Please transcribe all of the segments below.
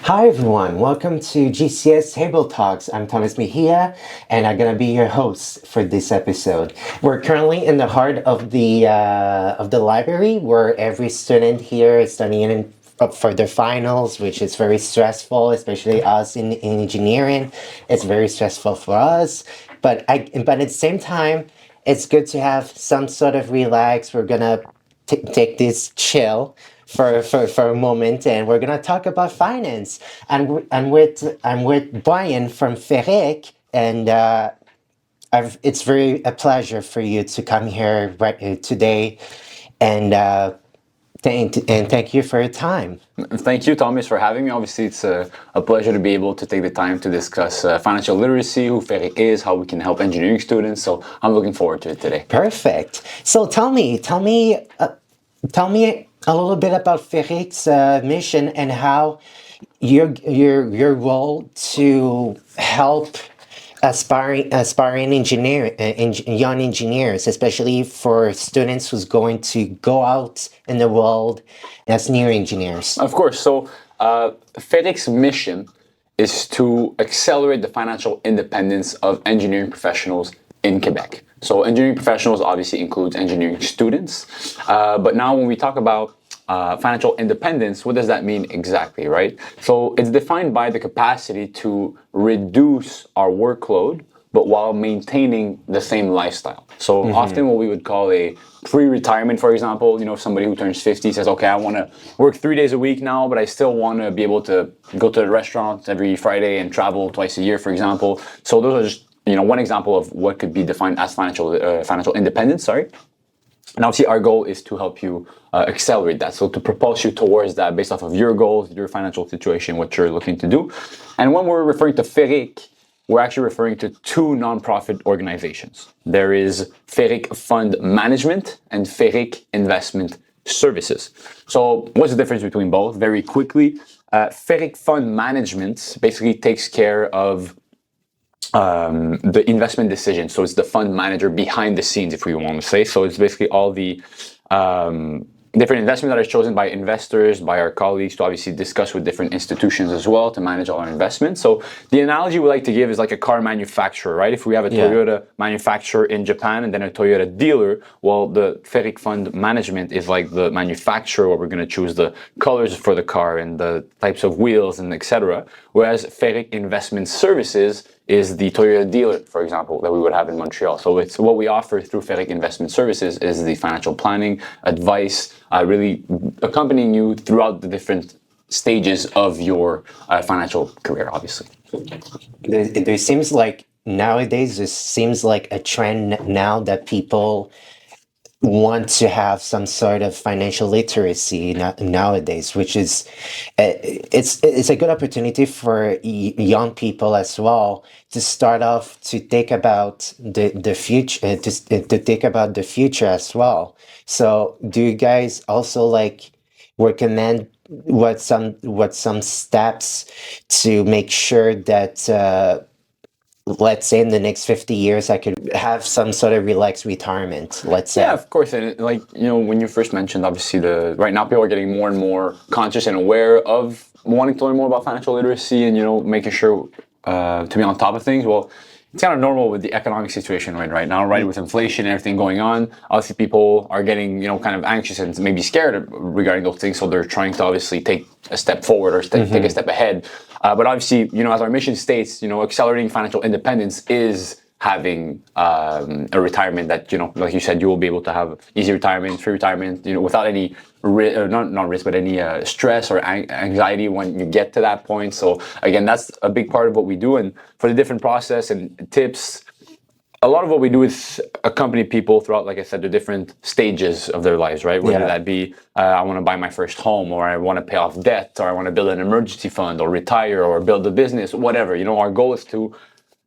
Hi everyone, welcome to GCES Table Talks. I'm Thomas Mejia, and I'm gonna be your host for this episode. We're currently in the heart of the library, where every student here is studying up for their finals, which is very stressful, especially us in engineering. It's very stressful for us, but at the same time, it's good to have some sort of relax. We're gonna take this chill for a moment, and we're gonna talk about finance. I'm with Bryan from FÉRIQUE, and it's very a pleasure for you to come here today, and thank you for your time. Thank you, Thomas, for having me. Obviously, it's a pleasure to be able to take the time to discuss financial literacy, who FÉRIQUE is, how we can help engineering students. So I'm looking forward to it today. Perfect. So tell me a little bit about FÉRIQUE's mission and how your role to help aspiring young engineers, especially for students who's going to go out in the world as new engineers. Of course. So FÉRIQUE's mission is to accelerate the financial independence of engineering professionals in Quebec. So engineering professionals obviously includes engineering students. But now when we talk about financial independence, what does that mean exactly, right? So it's defined by the capacity to reduce our workload, but while maintaining the same lifestyle. So often what we would call a pre-retirement, for example, somebody who turns 50 says, okay, I want to work 3 days a week now, but I still want to be able to go to the restaurant every Friday and travel twice a year, for example. So those are just one example of what could be defined as financial independence. And obviously, our goal is to help you accelerate that. So to propulse you towards that based off of your goals, your financial situation, what you're looking to do. And when we're referring to FÉRIQUE, we're actually referring to two nonprofit organizations. There is FÉRIQUE Fund Management and FÉRIQUE Investment Services. So what's the difference between both? Very quickly, FÉRIQUE Fund Management basically takes care of the investment decision. So it's the fund manager behind the scenes, if we want to say. So it's basically all the different investments that are chosen by investors, by our colleagues to obviously discuss with different institutions as well to manage all our investments. So the analogy we like to give is like a car manufacturer, right? If we have a Toyota manufacturer in Japan and then a Toyota dealer, well, the FÉRIQUE Fund Management is like the manufacturer where we're going to choose the colors for the car and the types of wheels and etc. Whereas FÉRIQUE Investment Services is the Toyota dealer, for example, that we would have in Montreal. So it's what we offer through FÉRIQUE Investment Services is the financial planning, advice, really accompanying you throughout the different stages of your financial career, obviously. There seems like nowadays, there seems like a trend now that people want to have some sort of financial literacy nowadays, which is it's a good opportunity for young people as well to start off to think about the future, to think about the future as well. So do you guys also recommend what some steps to make sure that let's say in the next 50 years, I could have some sort of relaxed retirement, let's say? Yeah, of course. And when you first mentioned, obviously, right now people are getting more and more conscious and aware of wanting to learn more about financial literacy and, making sure to be on top of things. Well, it's kind of normal with the economic situation right now, right? With inflation and everything going on, obviously people are getting, kind of anxious and maybe scared regarding those things. So they're trying to obviously take a step forward or take a step ahead. But obviously, as our mission states, accelerating financial independence is having a retirement that, like you said, you will be able to have easy retirement, free retirement, without any not risk, but any stress or anxiety when you get to that point. So again, that's a big part of what we do. And for the different process and tips, a lot of what we do is accompany people throughout, like I said, the different stages of their lives, right? Whether that be, I want to buy my first home, or I want to pay off debt, or I want to build an emergency fund, or retire, or build a business, whatever. Our goal is to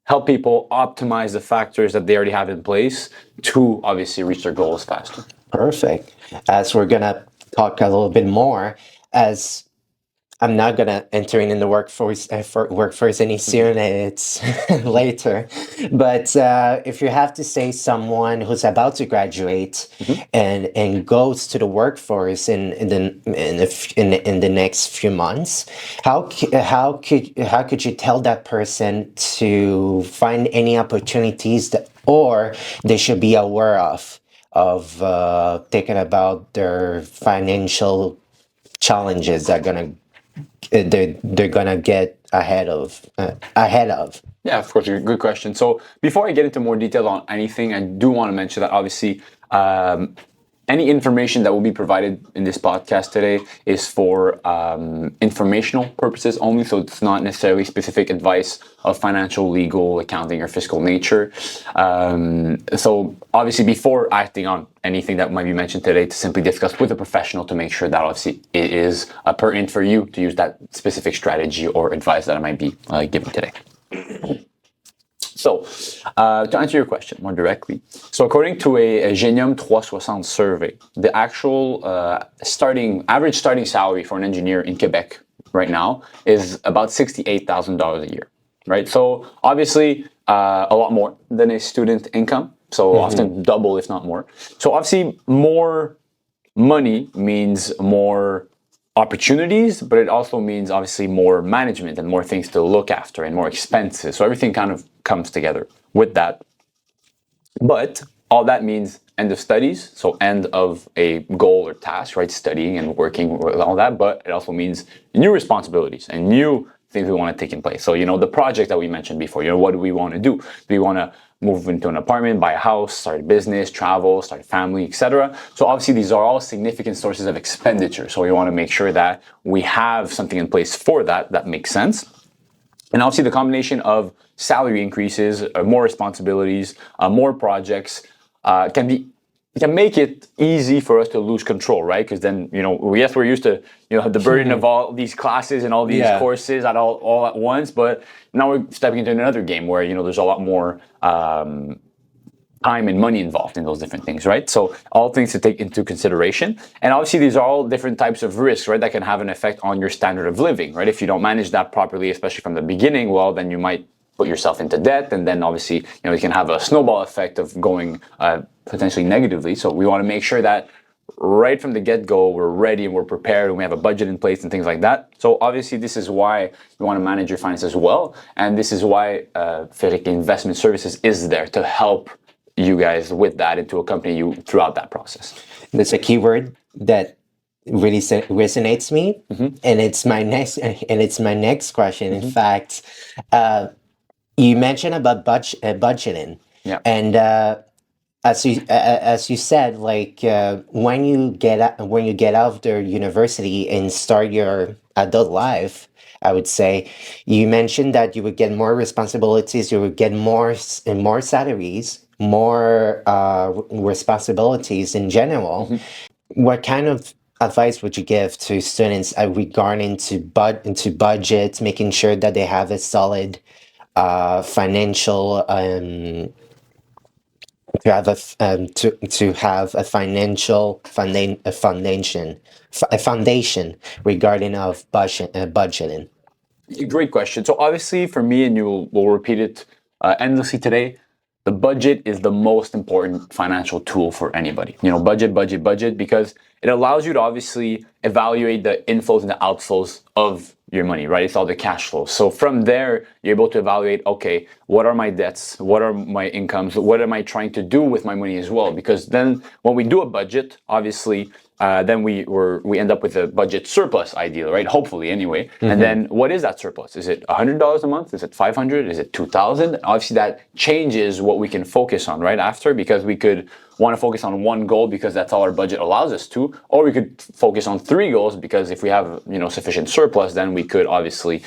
help people optimize the factors that they already have in place to obviously reach their goals faster. Perfect. As we're going to talk a little bit more, as I'm not gonna enter in the workforce any sooner. It's later, but if you have to say someone who's about to graduate and goes to the workforce in the next few months, how could you tell that person to find any opportunities that or they should be aware of thinking about their financial challenges that are gonna they're gonna get ahead of. Yeah, of course, good question. So before I get into more detail on anything, I do want to mention that obviously any information that will be provided in this podcast today is for informational purposes only. So it's not necessarily specific advice of financial, legal, accounting, or fiscal nature. So obviously before acting on anything that might be mentioned today, to simply discuss with a professional to make sure that obviously it is pertinent for you to use that specific strategy or advice that I might be giving today. So, to answer your question more directly, so according to a Genium 360 survey, the actual average starting salary for an engineer in Quebec right now is about $68,000 a year, right? So obviously a lot more than a student income, so often double if not more. So obviously more money means more opportunities, but it also means obviously more management and more things to look after and more expenses. So everything kind of comes together with that. But all that means end of studies, so end of a goal or task, right? Studying and working with all that, but it also means new responsibilities and new things we want to take in place. So, the project that we mentioned before, what do we want to do? Do we want to move into an apartment, buy a house, start a business, travel, start a family, etc.? So obviously these are all significant sources of expenditure. So we want to make sure that we have something in place for that makes sense. And obviously the combination of salary increases, more responsibilities, more projects can make it easy for us to lose control, right? Because then, yes, we're used to, the burden of all these classes and all these courses all at once, but now we're stepping into another game where, there's a lot more time and money involved in those different things, right? So all things to take into consideration. And obviously these are all different types of risks, right? That can have an effect on your standard of living, right? If you don't manage that properly, especially from the beginning, well, then you might put yourself into debt, and then obviously, it can have a snowball effect of going potentially negatively. So we want to make sure that right from the get-go, we're ready and we're prepared and we have a budget in place and things like that. So obviously, this is why you want to manage your finances well, and this is why FÉRIQUE Investment Services is there to help you guys with that and to accompany you throughout that process. There's a keyword that really resonates me, and it's my next question. In fact, you mentioned about budgeting, and as you said, like when you get out of the university and start your adult life, I would say you mentioned that you would get more responsibilities, you would get more salaries, more responsibilities in general. What kind of advice would you give to students regarding to budget, making sure that they have a solid financial to have a financial foundation regarding of budgeting? Great question. So obviously for me, and we'll repeat it endlessly today, the budget is the most important financial tool for anybody. Budget, because it allows you to obviously evaluate the inflows and the outflows of your money, right? It's all the cash flows. So from there, you're able to evaluate, okay, what are my debts? What are my incomes? What am I trying to do with my money as well? Because then when we do a budget, obviously, then we end up with a budget surplus, ideally, right? Hopefully, anyway. And then what is that surplus? Is it $100 a month? Is it $500? Is it $2,000? Obviously, that changes what we can focus on right after, because we could want to focus on one goal because that's all our budget allows us to, or we could focus on three goals because if we have sufficient surplus, then we could obviously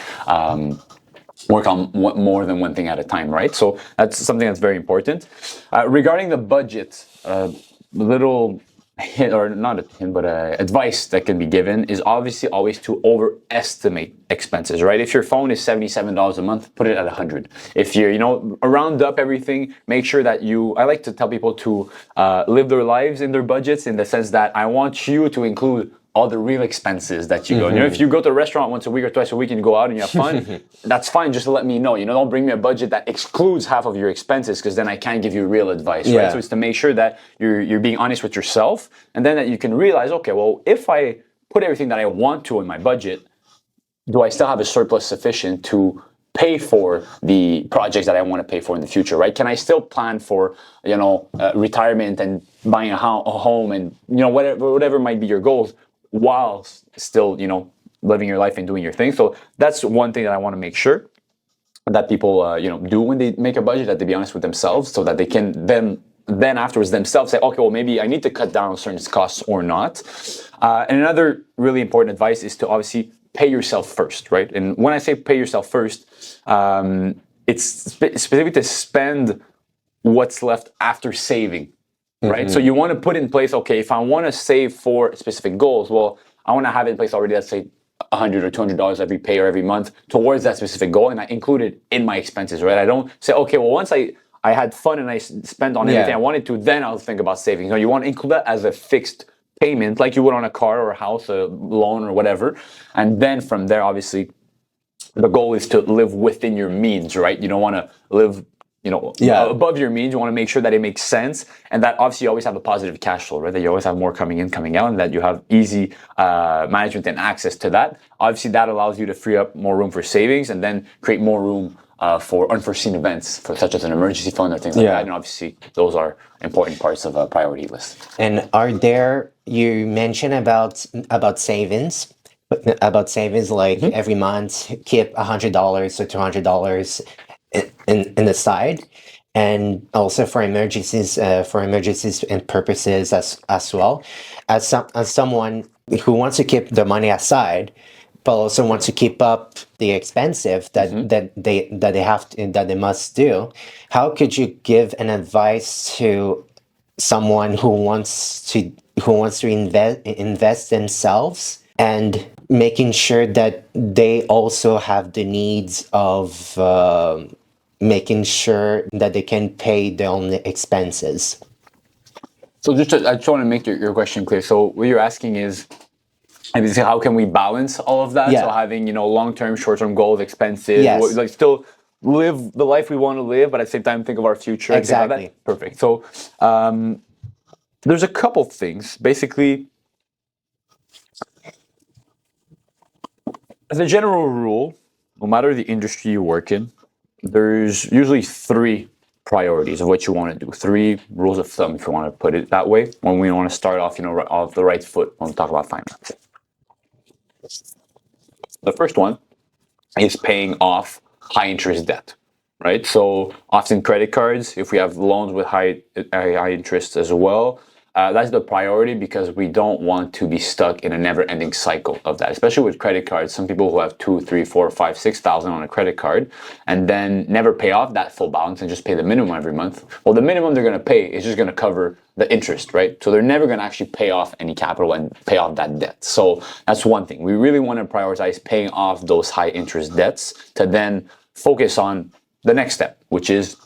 work on more than one thing at a time, right? So that's something that's very important. Regarding the budget, little hint, or not a hint, but advice that can be given is obviously always to overestimate expenses, right? If your phone is $77 a month, put it at 100. If you're, round up everything, make sure that I like to tell people to live their lives in their budgets, in the sense that I want you to include all the real expenses that you go. You know, if you go to a restaurant once a week or twice a week and you go out and you have fun, that's fine. Just let me know. You know, don't bring me a budget that excludes half of your expenses, because then I can't give you real advice, right? So it's to make sure that you're being honest with yourself, and then that you can realize, okay, well, if I put everything that I want to in my budget, do I still have a surplus sufficient to pay for the projects that I want to pay for in the future, right? Can I still plan for, retirement and buying a home and, whatever might be your goals, while still, living your life and doing your thing? So that's one thing that I want to make sure that people, do when they make a budget, that they be honest with themselves, so that they can then afterwards themselves say, okay, well, maybe I need to cut down on certain costs or not. And another really important advice is to obviously pay yourself first, right? And when I say pay yourself first, it's specifically to spend what's left after saving, right? So you want to put in place, okay, if I want to save for specific goals, well, I want to have it in place already, let's say $100 or $200 every pay or every month towards that specific goal, and I include it in my expenses, right? I don't say, okay, well, once I had fun and I spent on everything I wanted to, then I'll think about saving. No, you want to include that as a fixed payment, like you would on a car or a house, a loan or whatever. And then from there, obviously, the goal is to live within your means, right? You don't want to live, above your means. You want to make sure that it makes sense, and that obviously you always have a positive cash flow, right? That you always have more coming in, coming out, and that you have easy management and access to that. Obviously, that allows you to free up more room for savings, and then create more room for unforeseen events, such as an emergency fund or things like that. And obviously, those are important parts of a priority list. And you mentioned about savings, like every month, keep $100 or $200 in the side, and also for emergencies and purposes as well. As someone who wants to keep the money aside, but also wants to keep up the expensive that they must do, how could you give an advice to someone who wants to invest themselves, and making sure that they also have the needs of making sure that they can pay their own expenses? So I just want to make your question clear. So what you're asking is, how can we balance all of that? So having, long-term, short-term goals, expenses, like still live the life we want to live, but at the same time think of our future. Exactly. Like perfect. So there's a couple things. Basically, as a general rule, no matter the industry you work in, there's usually 3 priorities of what you want to do. 3 rules of thumb, if you want to put it that way, when we want to start off, off the right foot when we talk about finance. The first one is paying off high interest debt, right? So often credit cards, if we have loans with high interest as well, that's the priority, because we don't want to be stuck in a never-ending cycle of that. Especially with credit cards, some people who have 2, 3, 4, 5, 6,000 on a credit card and then never pay off that full balance and just pay the minimum every month. Well, the minimum they're going to pay is just going to cover the interest, right? So they're never going to actually pay off any capital and pay off that debt. So that's one thing. We really want to prioritize paying off those high interest debts to then focus on the next step, which is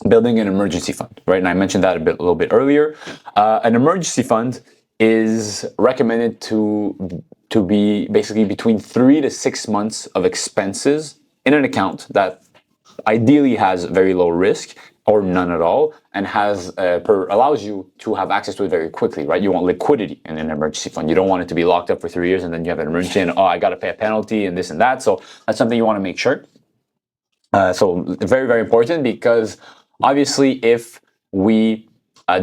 building an emergency fund, right? And I mentioned that a little bit earlier. An emergency fund is recommended to be basically between 3 to 6 months of expenses in an account that ideally has very low risk or none at all, and allows you to have access to it very quickly, right? You want liquidity in an emergency fund. You don't want it to be locked up for 3 years and then you have an emergency and, I got to pay a penalty and this and that. So that's something you want to make sure. So very, very important, because obviously if we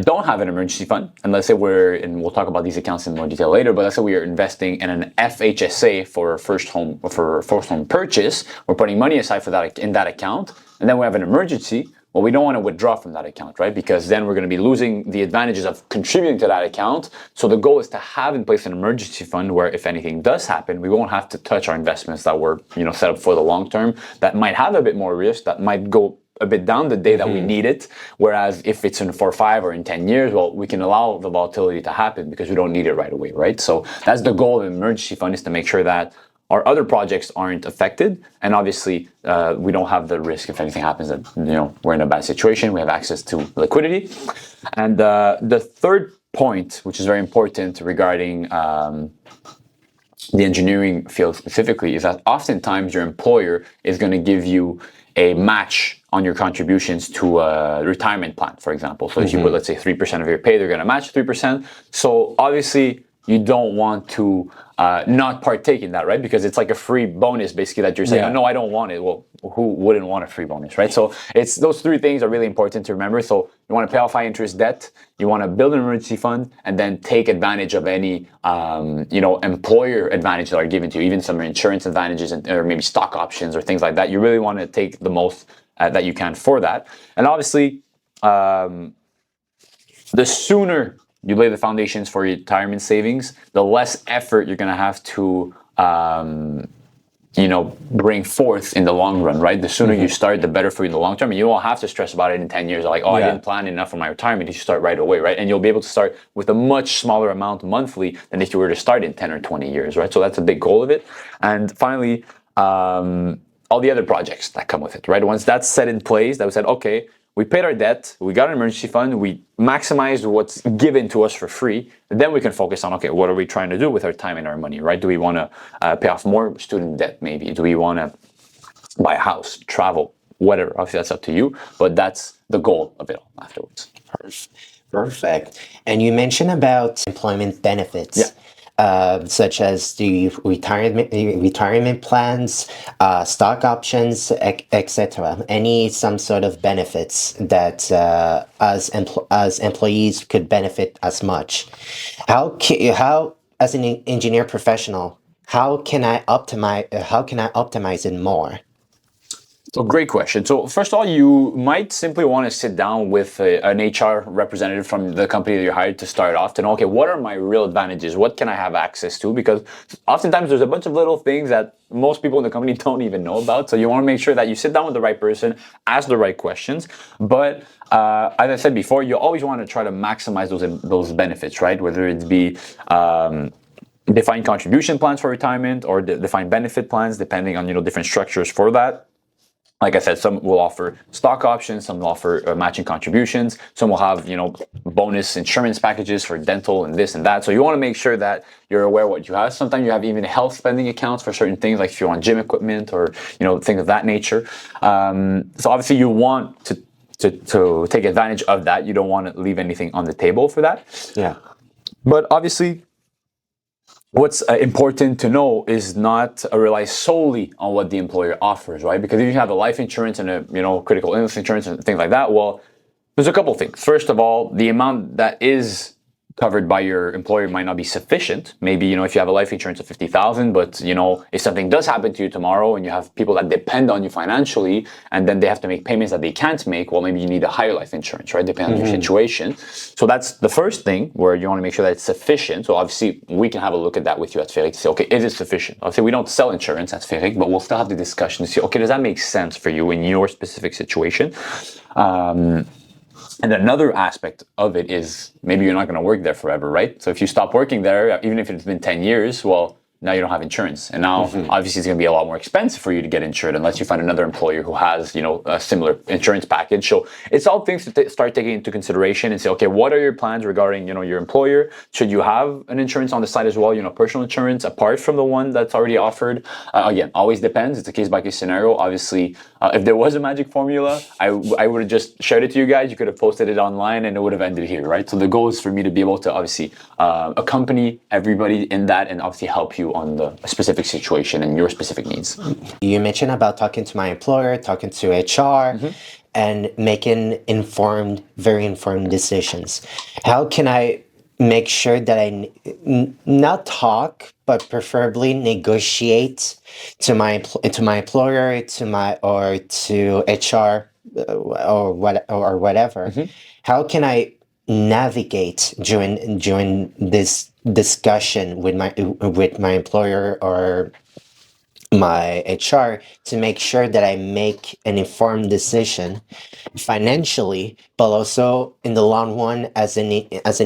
don't have an emergency fund, and let's say we'll talk about these accounts in more detail later, but let's say we are investing in an FHSA for a first home purchase, we're putting money aside for that in that account, and then we have an emergency. Well, we don't want to withdraw from that account, right? Because then we're going to be losing the advantages of contributing to that account. So the goal is to have in place an emergency fund where if anything does happen, we won't have to touch our investments that were, set up for the long term, that might have a bit more risk, that might go a bit down the day that we need it. Whereas if it's in 4 or 5 or in 10 years, well, we can allow the volatility to happen because we don't need it right away, right? So that's the goal of an emergency fund, is to make sure that our other projects aren't affected, and obviously we don't have the risk if anything happens that we're in a bad situation. We have access to liquidity. And the third point, which is very important regarding the engineering field specifically, is that oftentimes your employer is going to give you a match on your contributions to a retirement plan, for example. So if you put, let's say, 3% of your pay, they're going to match 3%. So obviously, you don't want to not partake in that, right? Because it's like a free bonus, basically, that you're saying, oh, no, I don't want it. Well, who wouldn't want a free bonus, right? So it's those three things are really important to remember. So you want to pay off high interest debt, you want to build an emergency fund, and then take advantage of any, employer advantage that are given to you, even some insurance advantages or maybe stock options or things like that. You really want to take the most that you can for that. And obviously, the sooner you lay the foundations for your retirement savings, the less effort you're going to have to, bring forth in the long run, right? The sooner you start, the better for you in the long term. And you won't have to stress about it in 10 years. Like, I didn't plan enough for my retirement. You should start right away, right? And you'll be able to start with a much smaller amount monthly than if you were to start in 10 or 20 years, right? So that's a big goal of it. And finally, all the other projects that come with it, right? Once that's set in place, that we said, okay, we paid our debt, we got an emergency fund, we maximized what's given to us for free, and then we can focus on, okay, what are we trying to do with our time and our money, right? Do we want to pay off more student debt, maybe? Do we want to buy a house, travel, whatever? Obviously, that's up to you, but that's the goal of it all afterwards. Perfect. And you mentioned about employment benefits. Yeah. Such as the retirement plans, stock options, etc. Some sort of benefits that as employees could benefit as much. How as an engineer professional, how can I optimize it more? So great question. So first of all, you might simply want to sit down with an HR representative from the company that you're hired to start off to know, okay, what are my real advantages? What can I have access to? Because oftentimes there's a bunch of little things that most people in the company don't even know about. So you want to make sure that you sit down with the right person, ask the right questions. But as I said before, you always want to try to maximize those benefits, right? Whether it be defined contribution plans for retirement or defined benefit plans, depending on different structures for that. Like I said, some will offer stock options, some will offer matching contributions, some will have, bonus insurance packages for dental and this and that. So you want to make sure that you're aware of what you have. Sometimes you have even health spending accounts for certain things, like if you want gym equipment or, things of that nature. So obviously you want to take advantage of that. You don't want to leave anything on the table for that. Yeah. But obviously, what's important to know is not to rely solely on what the employer offers, right? Because if you have a life insurance and a critical illness insurance and things like that, well, there's a couple things. First of all, the amount that is covered by your employer might not be sufficient. Maybe, if you have a life insurance of $50,000, but, if something does happen to you tomorrow and you have people that depend on you financially and then they have to make payments that they can't make, well, maybe you need a higher life insurance, right? Depending on your situation. So that's the first thing where you want to make sure that it's sufficient. So obviously we can have a look at that with you at FÉRIQUE to say, okay, is it sufficient? Obviously we don't sell insurance at FÉRIQUE, but we'll still have the discussion to see, okay, does that make sense for you in your specific situation? And another aspect of it is maybe you're not going to work there forever, right? So if you stop working there, even if it's been 10 years, well, now you don't have insurance. And now, obviously, it's going to be a lot more expensive for you to get insured unless you find another employer who has, a similar insurance package. So it's all things to start taking into consideration and say, okay, what are your plans regarding, your employer? Should you have an insurance on the side as well, personal insurance apart from the one that's already offered? Again, always depends. It's a case-by-case scenario. Obviously, if there was a magic formula, I would have just shared it to you guys. You could have posted it online and it would have ended here, right? So the goal is for me to be able to obviously accompany everybody in that and obviously help you on the specific situation and your specific needs. You mentioned about talking to my employer, talking to HR, and making very informed decisions. How can I make sure that I not talk, but preferably negotiate to my employer, to HR, or whatever? How can I navigate during this discussion with my employer or my HR to make sure that I make an informed decision financially, but also in the long run as an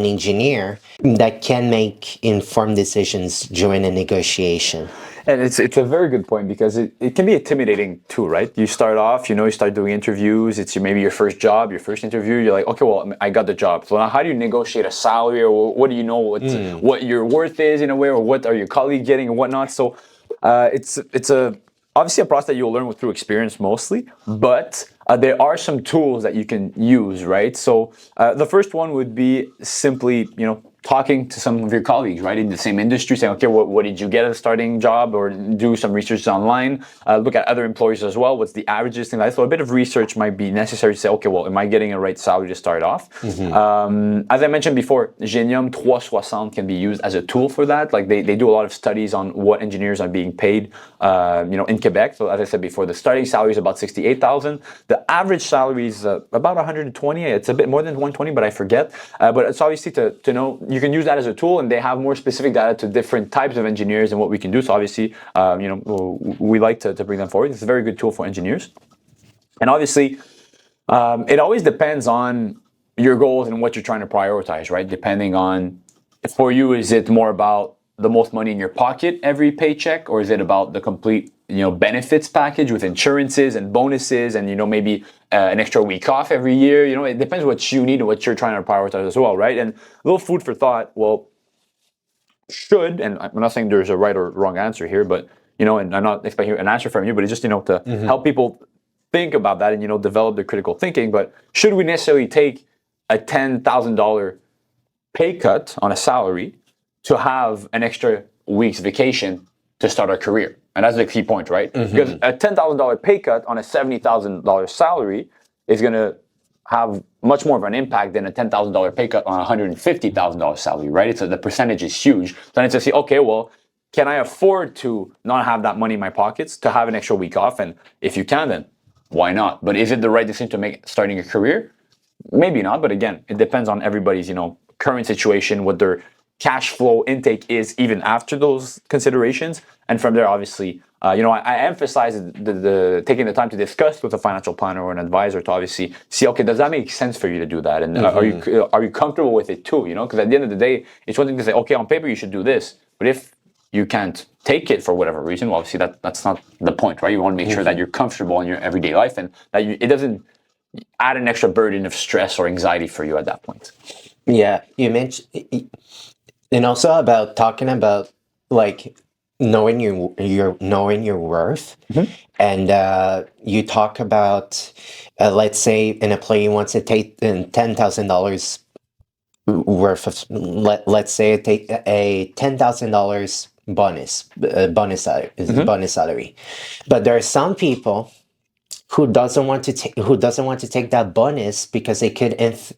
engineer that can make informed decisions during a negotiation? And it's a very good point because it can be intimidating too, right? You start off, you start doing interviews. It's maybe your first job, your first interview. You're like, okay, well, I got the job. So now how do you negotiate a salary, or what do you know what your worth is in a way, or what are your colleagues getting and whatnot? So it's obviously a process that you'll learn through experience mostly, but there are some tools that you can use, right? So the first one would be simply, talking to some of your colleagues, right, in the same industry, saying, okay, what did you get at a starting job, or do some research online, look at other employers as well, what's the averages, things like that. So a bit of research might be necessary to say, okay, well, am I getting a right salary to start off? As I mentioned before, Genium 360 can be used as a tool for that. Like they do a lot of studies on what engineers are being paid, in Quebec. So as I said before, the starting salary is about 68,000. The average salary is about 120. It's a bit more than 120, but I forget. But it's obviously to know, you can use that as a tool, and they have more specific data to different types of engineers and what we can do. So obviously, we like to bring them forward. It's a very good tool for engineers. And obviously, it always depends on your goals and what you're trying to prioritize, right? Depending on, for you, is it more about the most money in your pocket every paycheck, or is it about the complete benefits package with insurances and bonuses and maybe an extra week off every year? It depends what you need and what you're trying to prioritize as well, right? And a little food for thought. Well, and I'm not saying there's a right or wrong answer here, but and I'm not expecting an answer from you, but it's just to help people think about that and develop their critical thinking. But should we necessarily take a $10,000 pay cut on a salary to have an extra week's vacation to start our career? And that's the key point, right? Because a $10,000 pay cut on a $70,000 salary is going to have much more of an impact than a $10,000 pay cut on a $150,000 salary, right? The percentage is huge. So I need to see, okay, well, can I afford to not have that money in my pockets to have an extra week off? And if you can, then why not? But is it the right decision to make starting a career? Maybe not. But again, it depends on everybody's, current situation, what their cash flow intake is even after those considerations. And from there, obviously, I emphasize the taking the time to discuss with a financial planner or an advisor to obviously see, okay, does that make sense for you to do that? And are you comfortable with it too? Because at the end of the day, it's one thing to say, okay, on paper you should do this, but if you can't take it for whatever reason, well, obviously that's not the point, right? You want to make sure that you're comfortable in your everyday life and that it doesn't add an extra burden of stress or anxiety for you at that point. Yeah, you mentioned, and also about talking about like knowing your worth, and you talk about let's say an employee wants to take $10,000 worth of let's say a $10,000 bonus salary, but there are some people who doesn't want to take that bonus because it could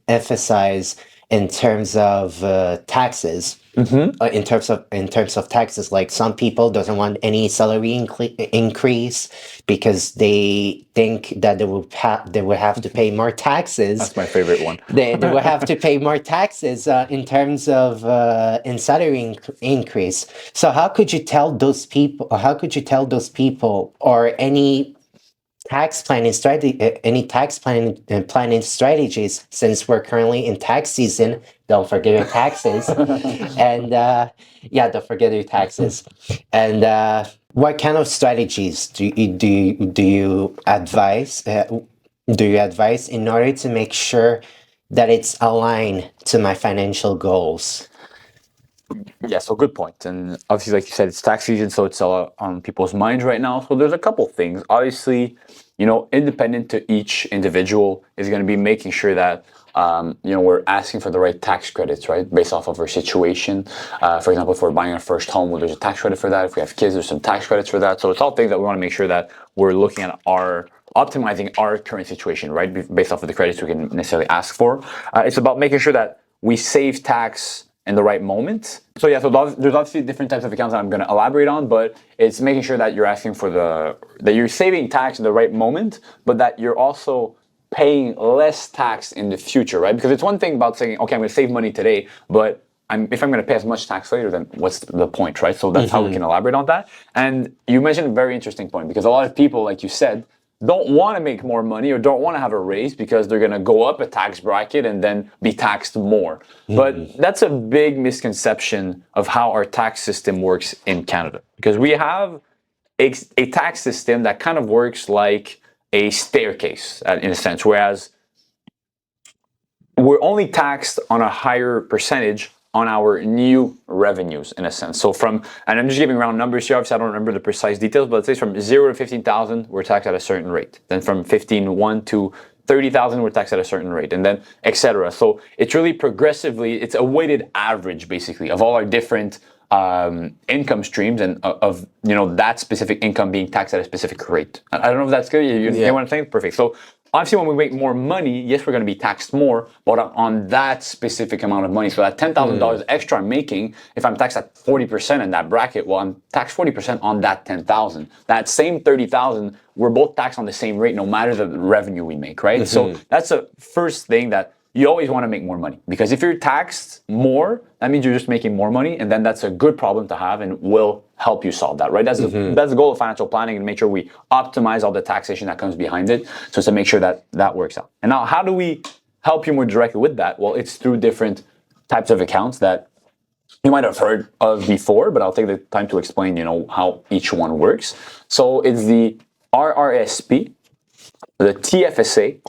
emphasize in terms of taxes. In terms of taxes, like some people doesn't want any salary increase because they think that they will have to pay more taxes. That's my favorite one. They will have to pay more taxes in terms of in salary increase. So how could you tell those people? Or any tax planning strategies, since we're currently in tax season? Don't forget your taxes. And don't forget your taxes. And what kind of strategies do you advise in order to make sure that it's aligned to my financial goals? Yeah, so good point. And obviously, like you said, it's tax season, so it's on people's minds right now. So there's a couple things. Obviously, independent to each individual is going to be making sure that we're asking for the right tax credits, right? Based off of our situation. For example, if we're buying our first home, well, there's a tax credit for that. If we have kids, there's some tax credits for that. So it's all things that we want to make sure that we're looking at optimizing our current situation, right? Based off of the credits we can necessarily ask for. It's about making sure that we save tax in the right moment. So yeah, so there's obviously different types of accounts that I'm going to elaborate on, but it's making sure that you're asking for that you're saving tax in the right moment, but that you're also paying less tax in the future, right? Because it's one thing about saying, okay, I'm going to save money today, but if I'm going to pay as much tax later, then what's the point, right? So that's how we can elaborate on that. And you mentioned a very interesting point, because a lot of people, like you said, don't want to make more money or don't want to have a raise because they're going to go up a tax bracket and then be taxed more. But that's a big misconception of how our tax system works in Canada, because we have a tax system that kind of works like a staircase in a sense, whereas we're only taxed on a higher percentage on our new revenues in a sense. So and I'm just giving round numbers here, obviously I don't remember the precise details, but let's say from 0 to 15,000, we're taxed at a certain rate. Then from 15,100 to 30,000, we're taxed at a certain rate, and then etc. So it's really progressively, it's a weighted average basically of all our different income streams and of that specific income being taxed at a specific rate. I don't know if that's good. You know what I'm saying? Perfect. So obviously, when we make more money, yes, we're going to be taxed more, but on that specific amount of money. So that $10,000 extra I'm making, if I'm taxed at 40% in that bracket, well, I'm taxed 40% on that 10,000. That same 30,000, we're both taxed on the same rate, no matter the revenue we make, right? So that's the first thing, that you always want to make more money, because if you're taxed more, that means you're just making more money, and then that's a good problem to have and will help you solve that, right? That's the goal of financial planning, and make sure we optimize all the taxation that comes behind it, so to make sure that that works out. And now, how do we help you more directly with that? Well, it's through different types of accounts that you might have heard of before, but I'll take the time to explain, how each one works. So it's the RRSP, the TFSA,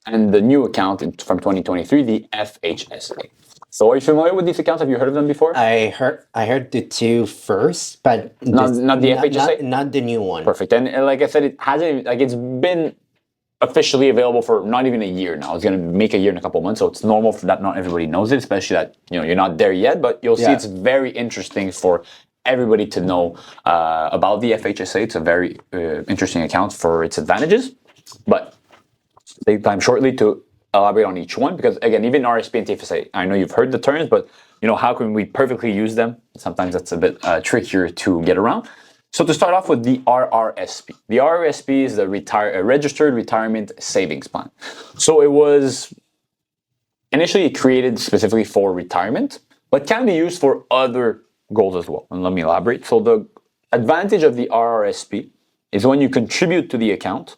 and the new account from 2023, the FHSA. So are you familiar with these accounts? Have you heard of them before? I heard the two first, but not the FHSA? Not the new one. Perfect. And like I said, it's been officially available for not even a year now. It's going to make a year in a couple of months, so it's normal for that not everybody knows it, especially that you're not there yet, but you'll see it's very interesting for everybody to know about the FHSA. It's a very interesting account for its advantages, but take time shortly to elaborate on each one, because again, even RSP and TFSA, I know you've heard the terms, but how can we perfectly use them? Sometimes that's a bit trickier to get around. So to start off with the RRSP. The RRSP is the Registered Retirement Savings Plan. So it was initially created specifically for retirement, but can be used for other goals as well. And let me elaborate. So the advantage of the RRSP is when you contribute to the account,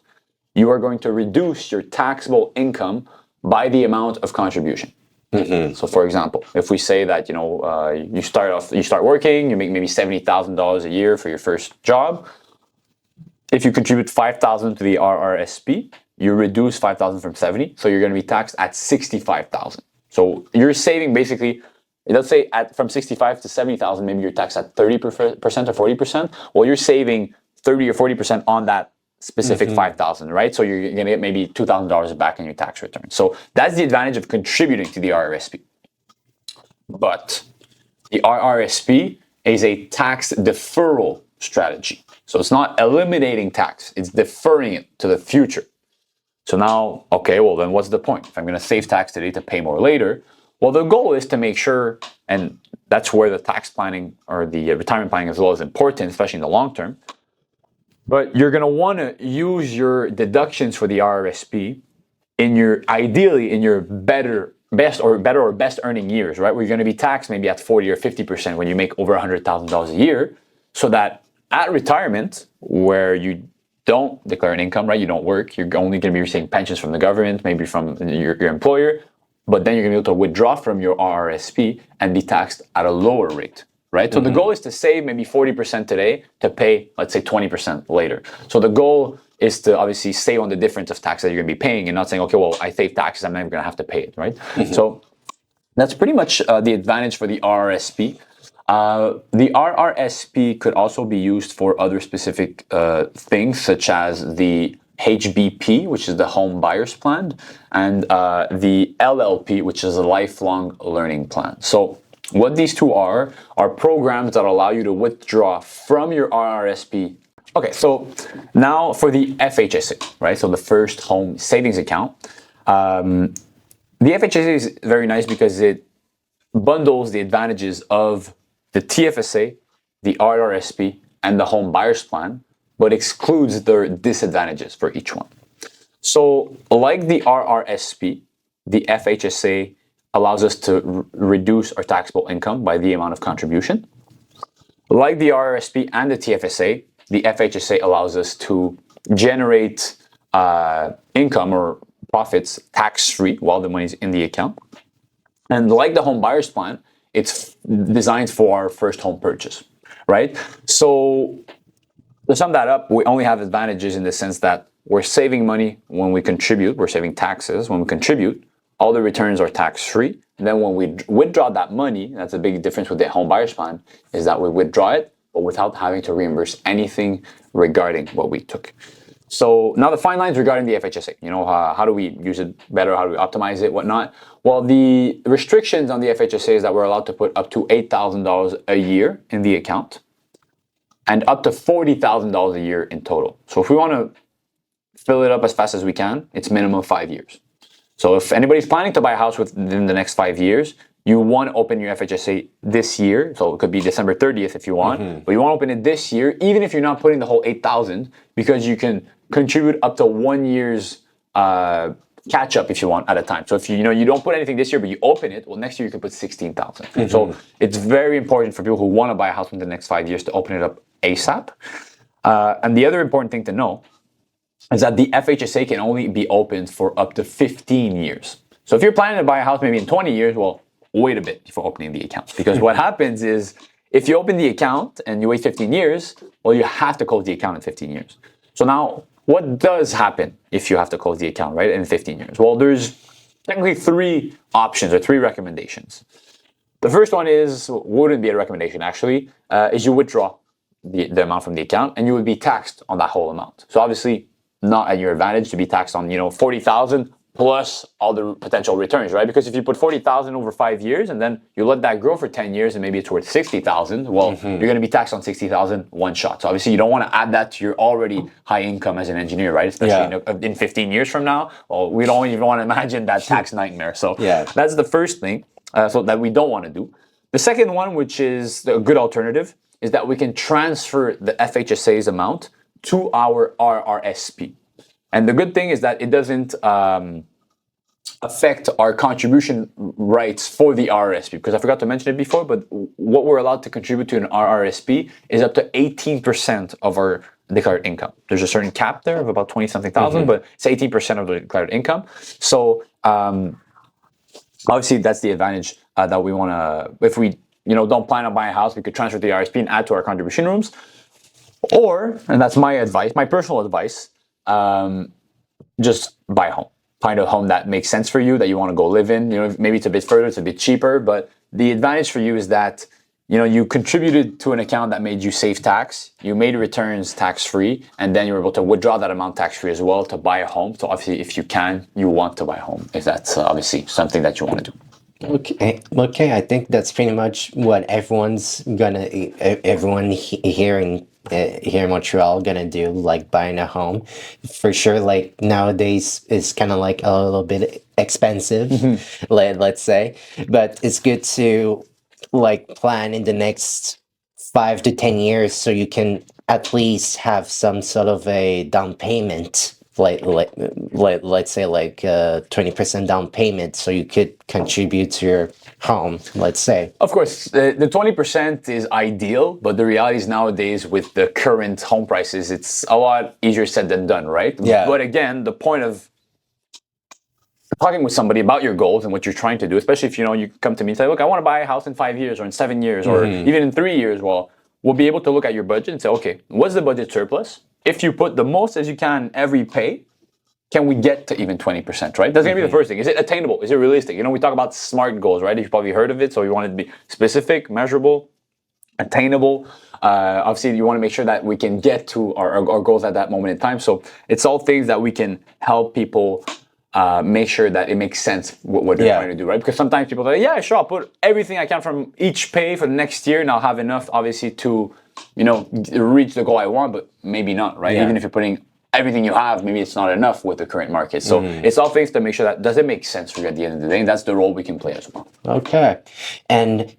you are going to reduce your taxable income by the amount of contribution. So for example, if we say that, you start working, you make maybe $70,000 a year for your first job. If you contribute $5,000 to the RRSP, you reduce $5,000 from 70, so you're going to be taxed at $65,000. So you're saving basically, let's say from 65 to 70,000, maybe you're taxed at 30% or 40%. Well, you're saving 30 or 40% on that specific 5,000, right? So you're going to get maybe $2,000 back in your tax return. So that's the advantage of contributing to the RRSP. But the RRSP is a tax deferral strategy. So it's not eliminating tax, it's deferring it to the future. So now, okay, well then what's the point? If I'm going to save tax today to pay more later, well, the goal is to make sure, and that's where the tax planning or the retirement planning as well is important, especially in the long term. But you're going to want to use your deductions for the RRSP ideally in your best earning years, right? Where you're going to be taxed maybe at 40 or 50% when you make over $100,000 a year, so that at retirement, where you don't declare an income, right? You don't work, you're only going to be receiving pensions from the government, maybe from your employer, but then you're going to be able to withdraw from your RRSP and be taxed at a lower rate. Right? So the goal is to save maybe 40% today to pay, let's say, 20% later. So the goal is to obviously save on the difference of tax that you're going to be paying, and not saying, okay, well, I save taxes, I'm never going to have to pay it, right? So that's pretty much the advantage for the RRSP. The RRSP could also be used for other specific things, such as the HBP, which is the Home Buyers Plan, and the LLP, which is a Lifelong Learning Plan. So what these two are programs that allow you to withdraw from your RRSP. Okay, so now for the FHSA, right? So the First Home Savings Account. The FHSA is very nice because it bundles the advantages of the TFSA, the RRSP, and the Home Buyers Plan, but excludes their disadvantages for each one. So like the RRSP, the FHSA allows us to reduce our taxable income by the amount of contribution. Like the RRSP and the TFSA, the FHSA allows us to generate income or profits tax-free while the money's in the account. And like the home buyer's plan, it's designed for our first home purchase, right? So to sum that up, we only have advantages in the sense that we're saving money when we contribute, we're saving taxes when we contribute, all the returns are tax-free. And then when we withdraw that money, that's a big difference with the home buyer's plan, is that we withdraw it, but without having to reimburse anything regarding what we took. So now the fine lines regarding the FHSA, how do we use it better? How do we optimize it, whatnot? Well, the restrictions on the FHSA is that we're allowed to put up to $8,000 a year in the account and up to $40,000 a year in total. So if we want to fill it up as fast as we can, it's minimum 5 years. So if anybody's planning to buy a house within the next 5 years, you want to open your FHSA this year. So it could be December 30th if you want, but you want to open it this year, even if you're not putting the whole 8,000, because you can contribute up to 1 year's catch up if you want at a time. So if you don't put anything this year, but you open it, well, next year you can put 16,000. So it's very important for people who want to buy a house within the next 5 years to open it up ASAP. And the other important thing to know is that the FHSA can only be opened for up to 15 years. So if you're planning to buy a house maybe in 20 years, well, wait a bit before opening the account. Because what happens is if you open the account and you wait 15 years, well, you have to close the account in 15 years. So now what does happen if you have to close the account, right, in 15 years? Well, there's technically 3 options or 3 recommendations. The first one wouldn't be a recommendation actually, is you withdraw the amount from the account and you would be taxed on that whole amount. So obviously not at your advantage to be taxed on, 40,000 plus all the potential returns, right? Because if you put 40,000 over 5 years and then you let that grow for 10 years and maybe it's worth 60,000, well, you're going to be taxed on 60,000 one shot. So obviously you don't want to add that to your already high income as an engineer, right? Especially in 15 years from now. Well, we don't even want to imagine that tax nightmare. So that's the first thing so that we don't want to do. The second one, which is a good alternative, is that we can transfer the FHSA's amount to our RRSP. And the good thing is that it doesn't affect our contribution rights for the RRSP, because I forgot to mention it before, but what we're allowed to contribute to an RRSP is up to 18% of our declared income. There's a certain cap there of about 20-something thousand, but it's 18% of the declared income. So obviously that's the advantage that we want to, if we don't plan on buying a house, we could transfer the RRSP and add to our contribution rooms. Or, and that's my advice, my personal advice, just buy a home. Find a home that makes sense for you, that you want to go live in. Maybe it's a bit further, it's a bit cheaper, but the advantage for you is that you contributed to an account that made you save tax, you made returns tax-free, and then you're able to withdraw that amount tax-free as well to buy a home. So obviously, if you can, you want to buy a home, if that's obviously something that you want to do. Okay. I think that's pretty much what everyone here in Montreal gonna do, like buying a home. For sure, like nowadays it's kind of like a little bit expensive, let's say, but it's good to like plan in the next 5 to 10 years so you can at least have some sort of a down payment. Let's say like 20% down payment, so you could contribute to your home, let's say. Of course, the 20% is ideal, but the reality is nowadays with the current home prices, it's a lot easier said than done, right? Yeah. But again, the point of talking with somebody about your goals and what you're trying to do, especially if you come to me and say, look, I want to buy a house in 5 years or in 7 years or even in 3 years, well, we'll be able to look at your budget and say, okay, what's the budget surplus? If you put the most as you can every pay, can we get to even 20%, right? That's going to be the first thing. Is it attainable? Is it realistic? We talk about SMART goals, right? You've probably heard of it. So you want it to be specific, measurable, attainable. Obviously, you want to make sure that we can get to our goals at that moment in time. So it's all things that we can help people make sure that it makes sense what they're trying to do, right? Because sometimes people say, yeah, sure, I'll put everything I can from each pay for the next year and I'll have enough, obviously, to reach the goal I want, but maybe not, right? Even if you're putting everything you have, maybe it's not enough with the current market. So it's all things to make sure that does it make sense for you at the end of the day, and that's the role we can play as well. Okay. And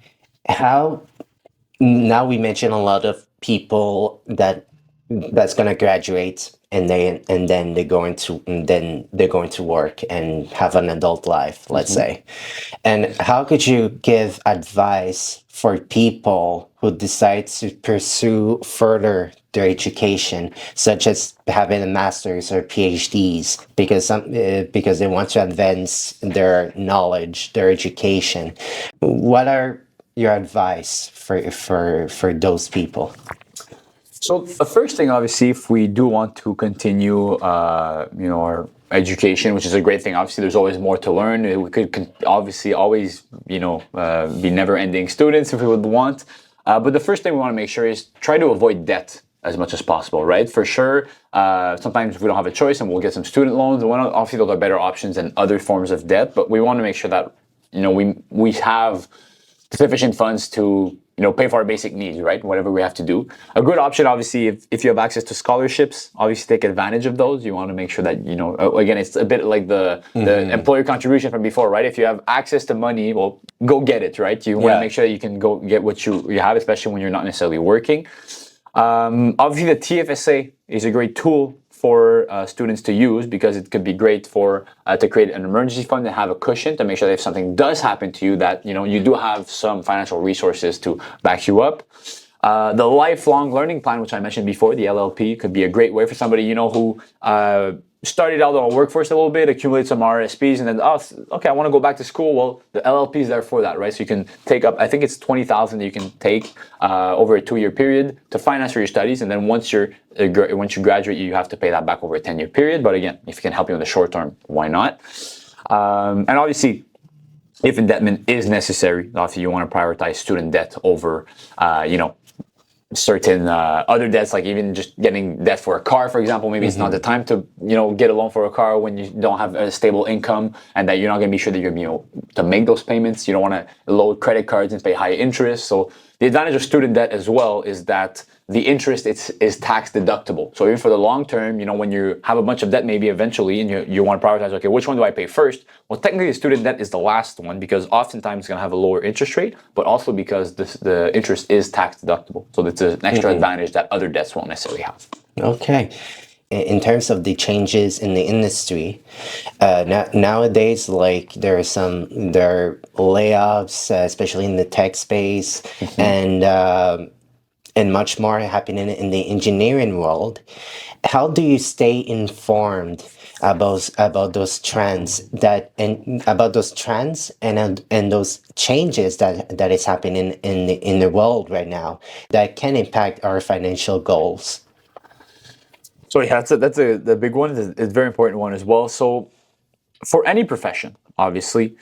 how, now we mentioned a lot of people that's going to graduate and then they're going to work and have an adult life, let's say. And how could you give advice for people who decide to pursue further their education, such as having a master's or PhDs, because they want to advance their knowledge, their education. What are your advice for those people? So the first thing, obviously, if we do want to continue, our education, which is a great thing. Obviously, there's always more to learn. We could obviously always, be never-ending students if we would want. But the first thing we want to make sure is try to avoid debt as much as possible, right? For sure, sometimes we don't have a choice and we'll get some student loans. Obviously, those are better options than other forms of debt, but we want to make sure that, we have sufficient funds to, pay for our basic needs, right? Whatever we have to do. A good option, obviously, if you have access to scholarships, obviously take advantage of those. You want to make sure that, again, it's a bit like the employer contribution from before, right? If you have access to money, well, go get it, right? You want to make sure that you can go get what you have, especially when you're not necessarily working. Obviously, the TFSA is a great tool for students to use because it could be great for to create an emergency fund and have a cushion to make sure that if something does happen to you, that you do have some financial resources to back you up. The lifelong learning plan, which I mentioned before, the LLP, could be a great way for somebody who started out on the workforce a little bit, accumulate some RSPs, and then, okay, I want to go back to school. Well, the LLP is there for that, right? So you can take up, I think it's 20,000 that you can take over a 2-year period to finance for your studies, and then once you graduate, you have to pay that back over a 10-year period. But again, if it can help you in the short term, why not? And obviously, if indebtment is necessary, obviously you want to prioritize student debt over, certain other debts, like even just getting debt for a car, for example. Maybe it's not the time to get a loan for a car when you don't have a stable income, and that you're not going to be sure that you're going to be able to make those payments. You don't want to load credit cards and pay high interest. So the advantage of student debt as well is that the interest is tax deductible. So even for the long term, when you have a bunch of debt, maybe eventually, and you want to prioritize, okay, which one do I pay first? Well, technically, the student debt is the last one because oftentimes it's going to have a lower interest rate, but also because the interest is tax deductible. So it's an extra advantage that other debts won't necessarily have. Okay. In terms of the changes in the industry, nowadays, like there are layoffs, especially in the tech space, and much more happening in the engineering world. How do you stay informed about those trends and those changes that is happening in the world right now that can impact our financial goals? So yeah, that's the big one. It's a very important one as well. So for any profession, obviously,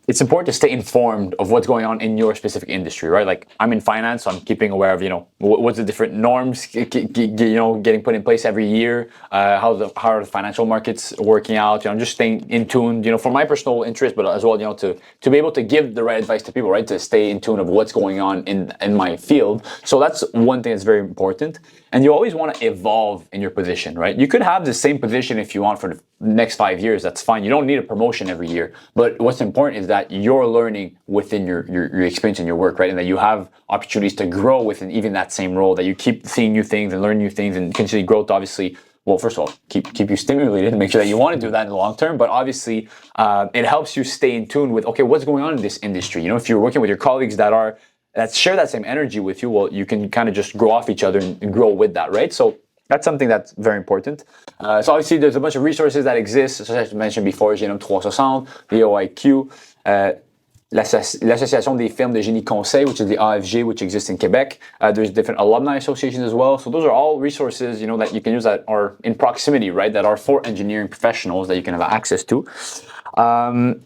it's important to stay informed of what's going on in your specific industry, right? Like I'm in finance, so I'm keeping aware of, what's the different norms, getting put in place every year. How are the financial markets working out? I'm just staying in tune, for my personal interest, but as well, to be able to give the right advice to people, right? To stay in tune of what's going on in my field. So that's one thing that's very important. And you always want to evolve in your position, right? You could have the same position if you want for the next 5 years. That's fine. You don't need a promotion every year. But what's important is that you're learning within your experience in your work, right? And that you have opportunities to grow within even that same role, that you keep seeing new things and learn new things and continue growth, obviously. Well, first of all, keep you stimulated and make sure that you want to do that in the long term. But obviously, it helps you stay in tune with, okay, what's going on in this industry? If you're working with your colleagues that share that same energy with you, well, you can kind of just grow off each other and grow with that, right? So that's something that's very important. So obviously, there's a bunch of resources that exist, as I mentioned before, Génome 360, the OIQ, l'Association des firmes de génie conseil, which is the AFG, which exists in Quebec. There's different alumni associations as well. So those are all resources, that you can use that are in proximity, right? That are for engineering professionals that you can have access to.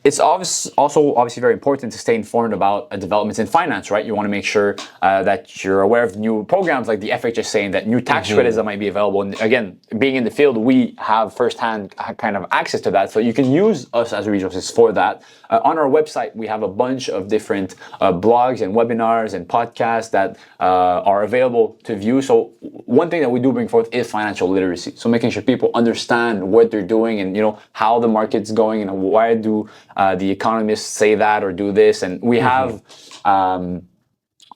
It's also obviously very important to stay informed about developments in finance, right? You want to make sure that you're aware of new programs like the FHSA and that new tax credits that might be available. And again, being in the field, we have firsthand kind of access to that. So you can use us as resources for that. On our website, we have a bunch of different blogs and webinars and podcasts that are available to view. So one thing that we do bring forth is financial literacy. So making sure people understand what they're doing and, how the market's going and why do the economists say that or do this. And we have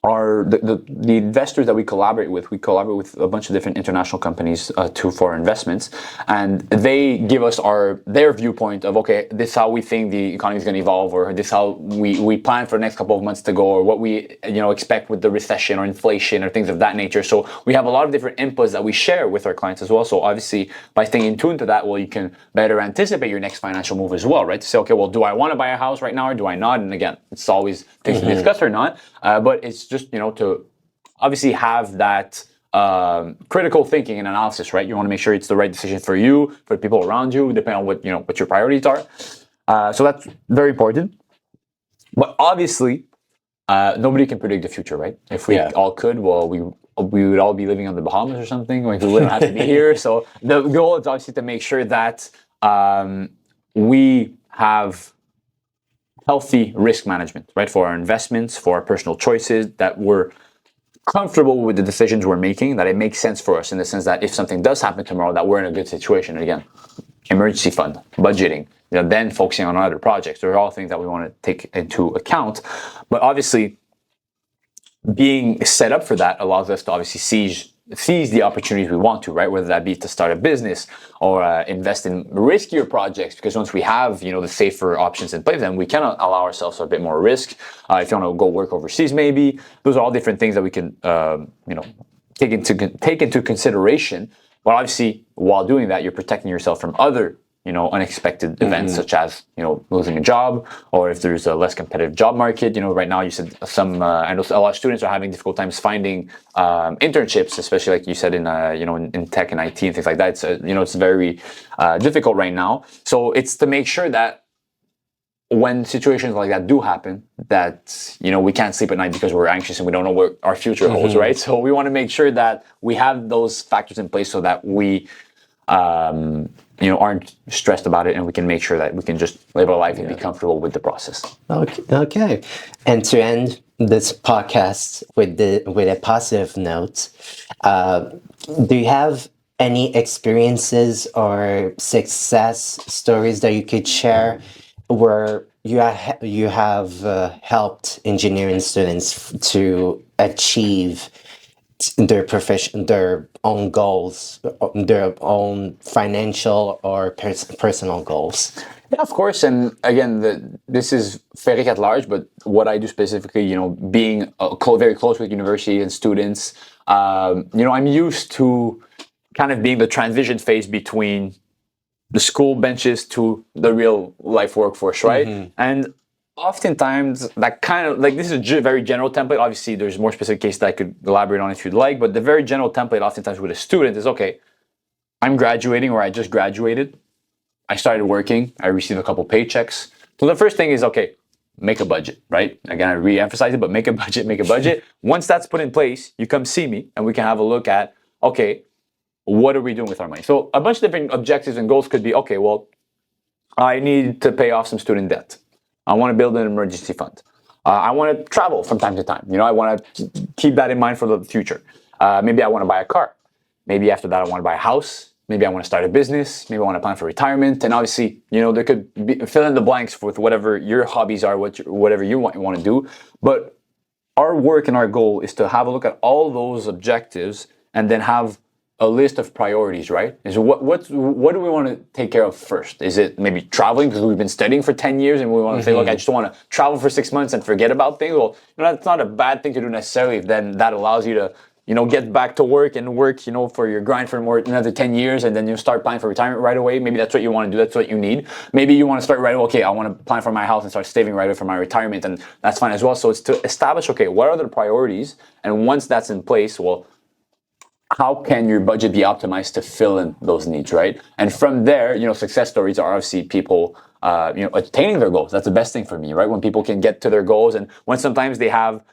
the investors that we collaborate with a bunch of different international companies for our investments, and they give us their viewpoint of, okay, this is how we think the economy is going to evolve, or this is how we plan for the next couple of months to go, or what we expect with the recession or inflation or things of that nature. So we have a lot of different inputs that we share with our clients as well. So obviously, by staying in tune to that, well, you can better anticipate your next financial move as well, right? To say, okay, well, do I want to buy a house right now or do I not? And again, it's always things to discuss or not, but it's just to obviously have that critical thinking and analysis, right? You want to make sure it's the right decision for you, for the people around you, depending on what your priorities are. So that's very important. But obviously, nobody can predict the future, right? If we all could, well, we would all be living on the Bahamas or something. Like, we wouldn't have to be here. So the goal is obviously to make sure that we have healthy risk management, right? For our investments, for our personal choices, that we're comfortable with the decisions we're making, that it makes sense for us in the sense that if something does happen tomorrow, that we're in a good situation. And again, emergency fund, budgeting, then focusing on other projects. They're all things that we want to take into account. But obviously, being set up for that allows us to obviously seize the opportunities we want to, right? Whether that be to start a business or invest in riskier projects, because once we have, the safer options in place, then we can allow ourselves a bit more risk. If you want to go work overseas, maybe those are all different things that we can, take into consideration. But obviously, while doing that, you're protecting yourself from other unexpected events, such as, losing a job, or if there's a less competitive job market. Right now you said I know a lot of students are having difficult times finding internships, especially like you said in tech and IT and things like that. It's it's very difficult right now. So it's to make sure that when situations like that do happen, that we can't sleep at night because we're anxious and we don't know what our future holds, right? So we want to make sure that we have those factors in place so that we aren't stressed about it, and we can make sure that we can just live our life and be comfortable with the process. Okay. And to end this podcast with a positive note, do you have any experiences or success stories that you could share where you have helped engineering students to achieve their profession, their own goals, their own financial or personal goals? Yeah, of course. And again, this is FÉRIQUE at large, but what I do specifically, being very close with university and students, I'm used to kind of being the transition phase between the school benches to the real life workforce, right? And oftentimes that kind of, like, this is a very general template. Obviously, there's more specific cases that I could elaborate on if you'd like, but the very general template oftentimes with a student is, okay, I'm graduating, or I just graduated. I started working. I received a couple paychecks. So the first thing is, okay, make a budget, right? Again, I re-emphasize it, but make a budget. Once that's put in place, you come see me and we can have a look at, okay, what are we doing with our money? So a bunch of different objectives and goals could be, okay, well, I need to pay off some student debt. I want to build an emergency fund. I want to travel from time to time. I want to keep that in mind for the future. Maybe I want to buy a car. Maybe after that, I want to buy a house. Maybe I want to start a business. Maybe I want to plan for retirement. And obviously, there could be fill in the blanks with whatever your hobbies are, whatever you want to do. But our work and our goal is to have a look at all those objectives and then have a list of priorities, right? Is what do we want to take care of first? Is it maybe traveling because we've been studying for 10 years and we want to say, look, I just want to travel for 6 months and forget about things? Well, that's not a bad thing to do necessarily. Then that allows you to, get back to work and work, for your grind for another 10 years, and then you start planning for retirement right away. Maybe that's what you want to do. That's what you need. Maybe you want to start right away. Okay, I want to plan for my house and start saving right away for my retirement, and that's fine as well. So it's to establish, okay, what are the priorities? And once that's in place, well, how can your budget be optimized to fill in those needs, right? And from there, success stories are obviously people, attaining their goals. That's the best thing for me, right? When people can get to their goals, and when sometimes they have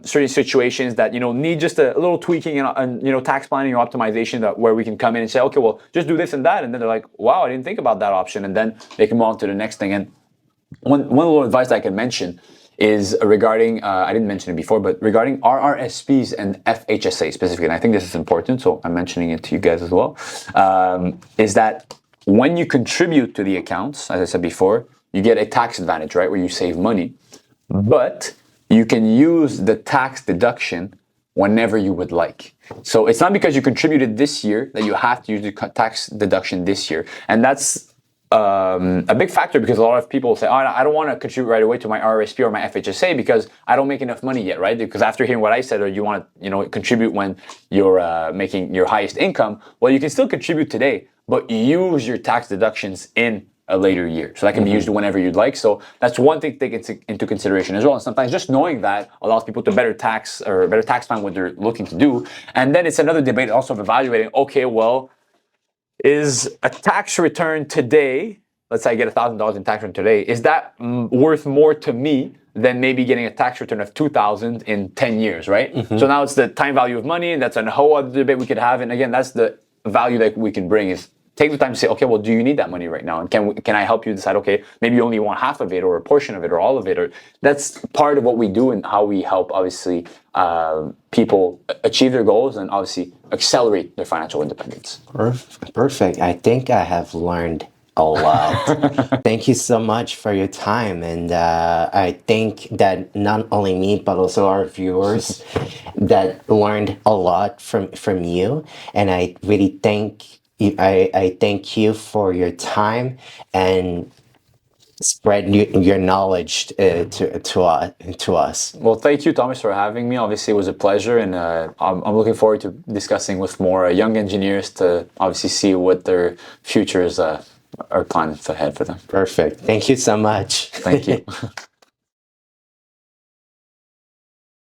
certain situations that, need just a little tweaking and tax planning or optimization, where we can come in and say, okay, well, just do this and that. And then they're like, wow, I didn't think about that option. And then they can move on to the next thing. And one little advice that I can mention is regarding, I didn't mention it before, but regarding RRSPs and FHSA specifically, and I think this is important, so I'm mentioning it to you guys as well, is that when you contribute to the accounts, as I said before, you get a tax advantage, right, where you save money. But you can use the tax deduction whenever you would like. So it's not because you contributed this year that you have to use the tax deduction this year. And that's a big factor, because a lot of people say, oh, I don't want to contribute right away to my RRSP or my FHSA because I don't make enough money yet, right? Because after hearing what I said, or you want to, contribute when you're making your highest income, well, you can still contribute today, but use your tax deductions in a later year. So that can be used whenever you'd like. So that's one thing to take into consideration as well. And sometimes just knowing that allows people to better tax plan what they're looking to do. And then it's another debate also of evaluating, okay, well, is a tax return today, let's say I get $1,000 in tax return today, is that worth more to me than maybe getting a tax return of $2,000 in 10 years, right? So now it's the time value of money, and that's a whole other debate we could have. And again, that's the value that we can bring, is take the time to say, okay, well, do you need that money right now? And can I help you decide, okay, maybe you only want half of it or a portion of it or all of it? Or that's part of what we do and how we help, obviously, people achieve their goals and obviously accelerate their financial independence. Perfect. I think I have learned a lot. Thank you so much for your time. And I think that not only me, but also our viewers that learned a lot from you. And I really I thank you for your time and spread your knowledge to us. Well, thank you, Thomas, for having me. Obviously, it was a pleasure, and I'm looking forward to discussing with more young engineers to obviously see what their futures are planned ahead for them. Perfect. Thank you so much. Thank you.